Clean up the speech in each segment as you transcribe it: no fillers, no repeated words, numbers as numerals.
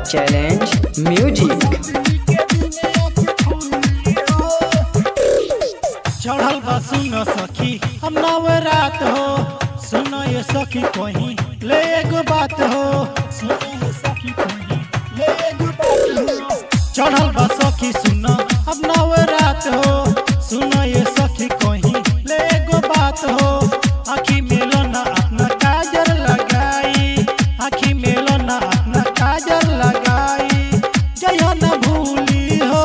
Challenge music. चढ़ल बा सुनो सखी हम नवरात हो, सुनो ये सखी कहीं ले एगो बात हो, सुनो ये सखी कहीं ले एगो बात हो। चढ़ल बा सखी सुनो हम नवरात हो, सुनो ये सखी कहीं ले एगो बात हो। आँखी मेलो ना अपना काजल लगाई, आँखी मेलो ना अपना काजल लगाई, जया न भूली हो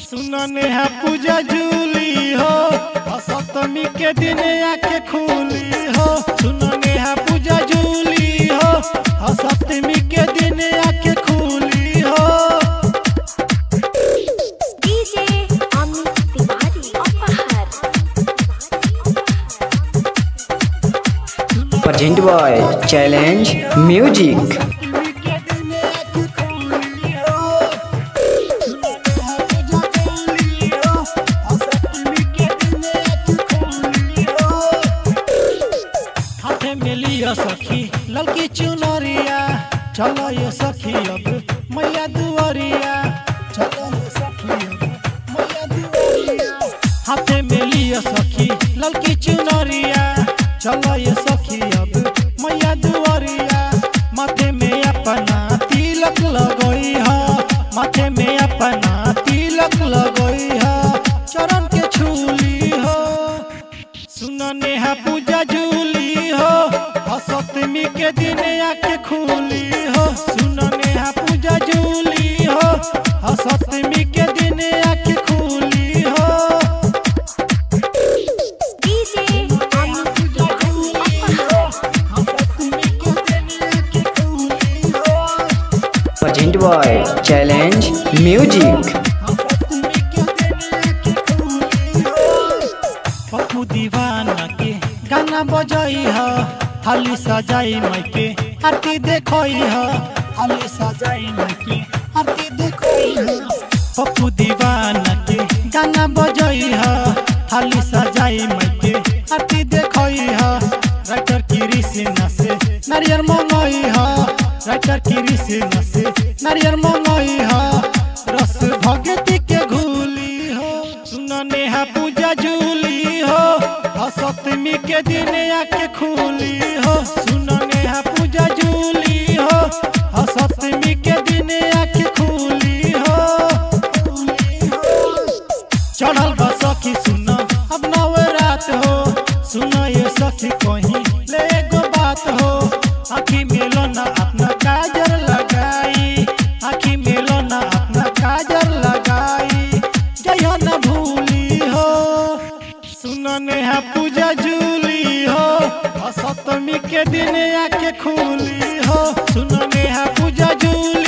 सुनो नेहा पूजा जूली हो, सप्तमी के दिन आके खुली हो। सुनो नेहा पूजा जूली हो, सप्तमी के दिन आके खुली हो। DJ Amit Tiwari present by challenge music. सखी ललकी चुनरिया चलो ये सखी अब मैया दुआरिया, चलो ये सखी अब मैया दुआरिया। हाथे में लिया सखी ललकी चुनरिया, चलो ये सखी अब मैया दुआरिया। माथे में अपना तिलक लगोई है, माथे में अपना तिलक लगोई है, चरण के छूली हो। सुनो नेहा पूजा जूली हो, सप्तमी के दिन आके खुली हो। सुनो नेहा पूजा जूली हो, सप्तमी के दिन आके खुली हो। डीजे अमित तिवारी सप्तमी के दिन आके खुली हो। Present by challenge music. Pappu Deewana के गाना बजाई है, थाली सजाई मायके आरती देखोई है, थाली सजाई मायके आरती देखोई है। पप्पू दीवाना के गाना बजाई है, थाली सजाई मायके आरती देखोई है। राइटर की रिसीना से नारियल मंगोई है, राइटर की रिसीना से नारियल मंगोई है, रस भगती के घूली हो। सुनो नेहा पूजा जूली हो, सप्तमी के दिन आके खुली हो। सुनो नेहा पूजा जूली हो, सप्तमी के दिन आके खुली हो। चढ़ल बा सखी सुनो अब नवरात हो, सुनो ये सखी कहीं ले एगो बात हो। आँखी मेलो ना अपना काजल लगाई, आँखी मेलो ना अपना काजल लगाई, जया न भूली हो। सुनो नेहा पूजा जूली हो, सप्तमी के दिन आके खुली हो। सुनो नेहा पूजा जूली